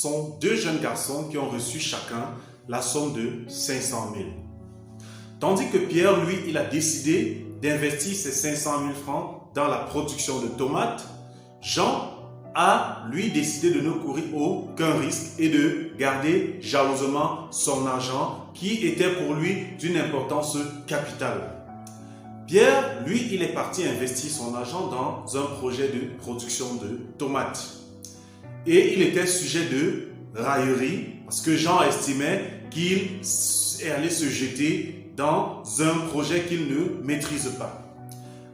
sont deux jeunes garçons qui ont reçu chacun la somme de 500 000. Tandis que Pierre, lui, il a décidé d'investir ces 500 000 francs dans la production de tomates, Jean a, lui, décidé de ne courir aucun risque et de garder jalousement son argent qui était pour lui d'une importance capitale. Pierre, lui, il est parti investir son argent dans un projet de production de tomates. Et il était sujet de raillerie parce que Jean estimait qu'il allait se jeter dans un projet qu'il ne maîtrise pas.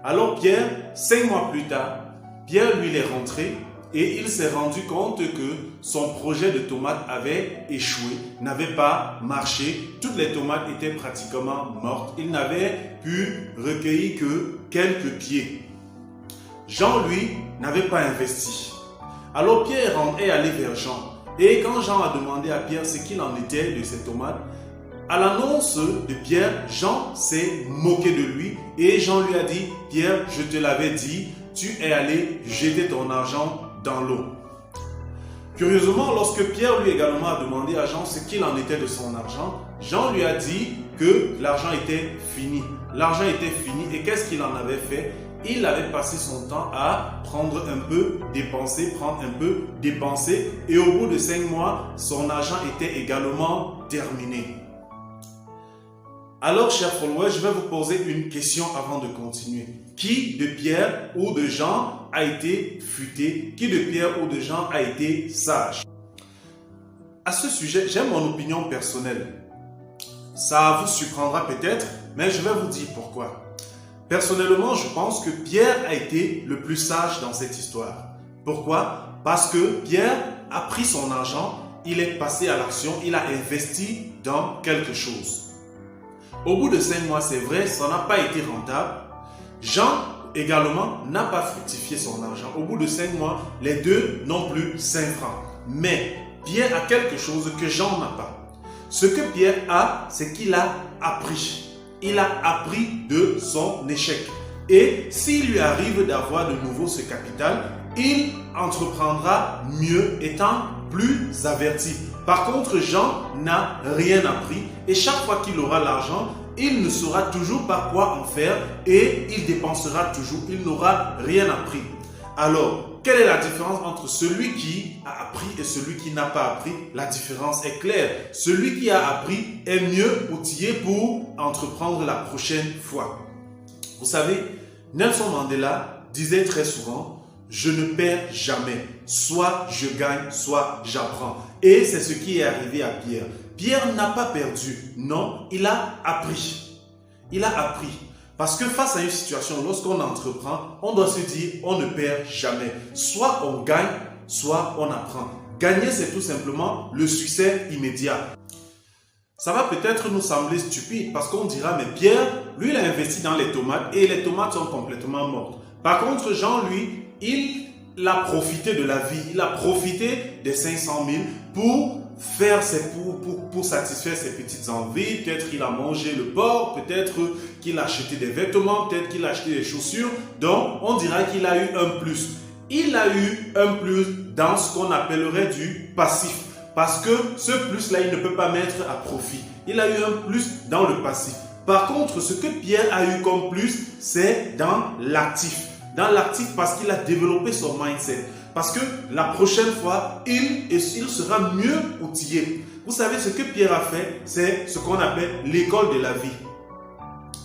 Alors Pierre, 5 mois plus tard, Pierre, lui, il est rentré et il s'est rendu compte que son projet de tomates avait échoué, n'avait pas marché. Toutes les tomates étaient pratiquement mortes. Il n'avait pu recueillir que quelques pieds. Jean, lui, n'avait pas investi. Alors Pierre est allé vers Jean. Et quand Jean a demandé à Pierre ce qu'il en était de ces tomates, à l'annonce de Pierre, Jean s'est moqué de lui et Jean lui a dit « Pierre, je te l'avais dit, tu es allé jeter ton argent dans l'eau. » Curieusement, lorsque Pierre lui également a demandé à Jean ce qu'il en était de son argent, Jean lui a dit que l'argent était fini. L'argent était fini et qu'est-ce qu'il en avait fait? Il avait passé son temps à prendre un peu, dépenser, et au bout de 5 mois, son argent était également terminé. Alors, chers followers, je vais vous poser une question avant de continuer. Qui de Pierre ou de Jean a été futé? Qui de Pierre ou de Jean a été sage? À ce sujet, j'ai mon opinion personnelle. Ça vous surprendra peut-être, mais je vais vous dire pourquoi. Personnellement, je pense que Pierre a été le plus sage dans cette histoire. Pourquoi? Parce que Pierre a pris son argent, il est passé à l'action, il a investi dans quelque chose. Au bout de 5 mois, c'est vrai, ça n'a pas été rentable. Jean également n'a pas fructifié son argent. Au bout de 5 mois, les deux n'ont plus 5 francs. Mais Pierre a quelque chose que Jean n'a pas. Ce que Pierre a, c'est qu'il a appris. Il a appris de son échec. Et s'il lui arrive d'avoir de nouveau ce capital, il entreprendra mieux étant plus averti. Par contre, Jean n'a rien appris et chaque fois qu'il aura l'argent, il ne saura toujours pas quoi en faire et il dépensera toujours. Il n'aura rien appris. Alors, quelle est la différence entre celui qui a appris et celui qui n'a pas appris? La différence est claire. Celui qui a appris est mieux outillé pour entreprendre la prochaine fois. Vous savez, Nelson Mandela disait très souvent « Je ne perds jamais. Soit je gagne, soit j'apprends. » Et c'est ce qui est arrivé à Pierre. Pierre n'a pas perdu. Non, il a appris. Il a appris. Parce que face à une situation, lorsqu'on entreprend, on doit se dire on ne perd jamais. Soit on gagne, soit on apprend. Gagner, c'est tout simplement le succès immédiat. Ça va peut-être nous sembler stupide parce qu'on dira, mais Pierre, lui, il a investi dans les tomates et les tomates sont complètement mortes. Par contre, Jean, lui, il a profité de la vie. Il a profité des 500 000 pour satisfaire ses petites envies. Peut-être qu'il a mangé le porc, peut-être qu'il a acheté des vêtements, peut-être qu'il a acheté des chaussures. Donc, on dira qu'il a eu un plus. Il a eu un plus dans ce qu'on appellerait du passif. Parce que ce plus-là, il ne peut pas mettre à profit. Il a eu un plus dans le passif. Par contre, ce que Pierre a eu comme plus, c'est dans l'actif. Dans l'actif parce qu'il a développé son mindset. Parce que la prochaine fois, il sera mieux outillé. Vous savez, ce que Pierre a fait, c'est ce qu'on appelle l'école de la vie.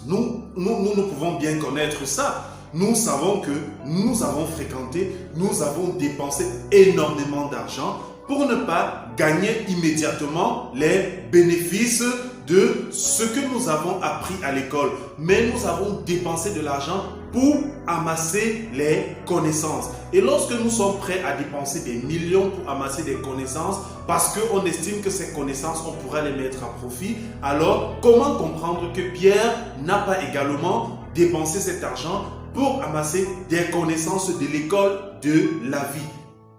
Nous pouvons bien connaître ça. Nous savons que nous avons fréquenté, nous avons dépensé énormément d'argent pour ne pas gagner immédiatement les bénéfices de ce que nous avons appris à l'école. Mais nous avons dépensé de l'argent pour amasser les connaissances. Et lorsque nous sommes prêts à dépenser des millions pour amasser des connaissances, parce qu'on estime que ces connaissances, on pourra les mettre à profit, alors comment comprendre que Pierre n'a pas également dépensé cet argent pour amasser des connaissances de l'école de la vie?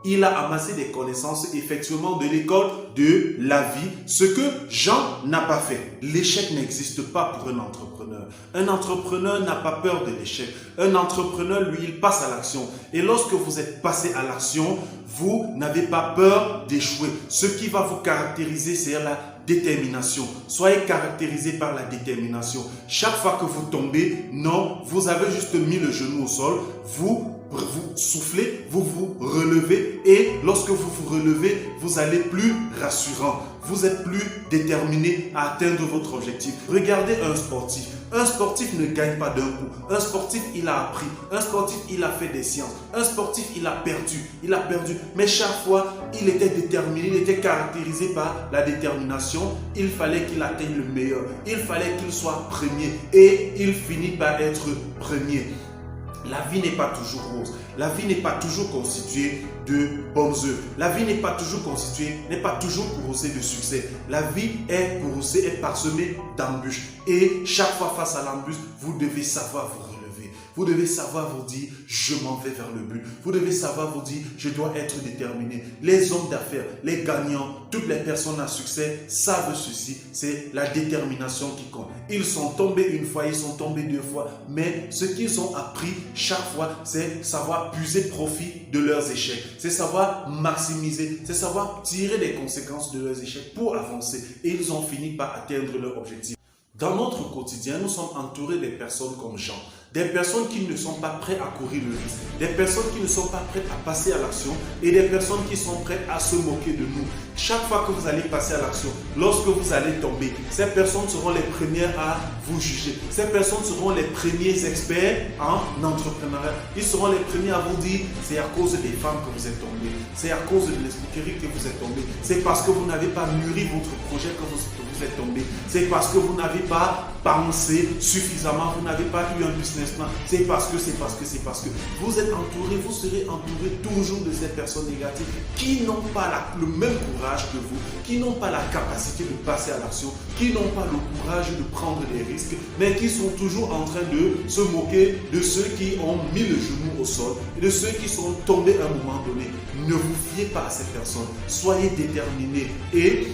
Il a amassé des connaissances effectivement de l'école de la vie, ce que Jean n'a pas fait. L'échec n'existe pas pour un entrepreneur. Un entrepreneur n'a pas peur de l'échec. Un entrepreneur, lui, il passe à l'action. Et lorsque vous êtes passé à l'action, vous n'avez pas peur d'échouer. Ce qui va vous caractériser, c'est la détermination. Soyez caractérisé par la détermination. Chaque fois que vous tombez, non, vous avez juste mis le genou au sol, vous soufflez, vous vous relevez et lorsque vous vous relevez, vous allez plus rassurant. Vous êtes plus déterminé à atteindre votre objectif. Regardez un sportif. Un sportif ne gagne pas d'un coup. Un sportif, il a appris. Un sportif, il a fait des sciences. Un sportif, il a perdu. Il a perdu. Mais chaque fois, il était déterminé, il était caractérisé par la détermination. Il fallait qu'il atteigne le meilleur. Il fallait qu'il soit premier. Et il finit par être premier. La vie n'est pas toujours rose. La vie n'est pas toujours constituée de bons œufs. La vie n'est pas toujours courroucée de succès. La vie est courroucée, est parsemée d'embûches. Et chaque fois face à l'embûche, vous devez savoir vous relever. Vous devez savoir vous dire, je m'en vais vers le but. Vous devez savoir vous dire, je dois être déterminé. Les hommes d'affaires, les gagnants, toutes les personnes à succès savent ceci. C'est la détermination qui compte. Ils sont tombés une fois, ils sont tombés deux fois. Mais ce qu'ils ont appris chaque fois, c'est savoir puiser profit de leurs échecs. C'est savoir maximiser, c'est savoir tirer les conséquences de leurs échecs pour avancer. Et ils ont fini par atteindre leur objectif. Dans notre quotidien, nous sommes entourés des personnes comme Jean. Des personnes qui ne sont pas prêtes à courir le risque. Des personnes qui ne sont pas prêtes à passer à l'action. Et des personnes qui sont prêtes à se moquer de nous. Chaque fois que vous allez passer à l'action, lorsque vous allez tomber, ces personnes seront les premières à vous juger. Ces personnes seront les premiers experts en entrepreneuriat. Ils seront les premiers à vous dire, c'est à cause des femmes que vous êtes tombé. C'est à cause de l'escroquerie que vous êtes tombé. C'est parce que vous n'avez pas mûri votre projet que vous êtes tombé. C'est parce que vous n'avez pas pensé suffisamment. Vous n'avez pas eu un business plan. C'est parce que vous êtes entouré, vous serez entouré toujours de ces personnes négatives qui n'ont pas le même courage que vous, qui n'ont pas la capacité de passer à l'action, qui n'ont pas le courage de prendre des risques, mais qui sont toujours en train de se moquer de ceux qui ont mis le genou au sol et de ceux qui sont tombés à un moment donné. Ne vous fiez pas à ces personnes. Soyez déterminés et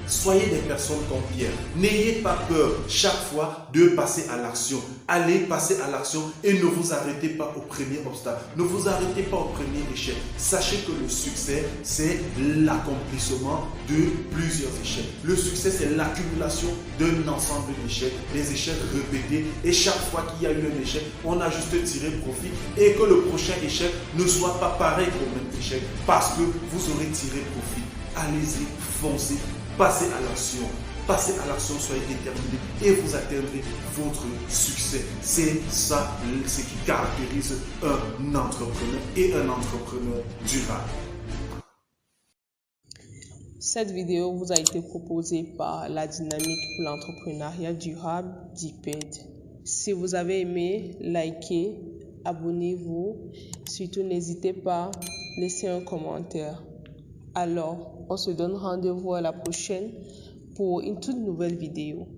soyez des personnes comme Pierre. N'ayez pas peur chaque fois de passer à l'action. Allez passer à l'action et ne vous arrêtez pas au premier obstacle. Ne vous arrêtez pas au premier échec. Sachez que le succès, c'est l'accomplissement de plusieurs échecs. Le succès, c'est l'accumulation d'un ensemble d'échecs, des échecs répétés. Et chaque fois qu'il y a eu un échec, on a juste tiré profit et que le prochain échec ne soit pas pareil qu'au même échec parce que vous aurez tiré profit. Allez-y, foncez. Passez à l'action, soyez déterminé et vous atteindrez votre succès. C'est ça ce qui caractérise un entrepreneur et un entrepreneur durable. Cette vidéo vous a été proposée par la dynamique pour l'entrepreneuriat durable d'IPED. Si vous avez aimé, likez, abonnez-vous. Surtout, n'hésitez pas à laisser un commentaire. Alors, on se donne rendez-vous à la prochaine pour une toute nouvelle vidéo.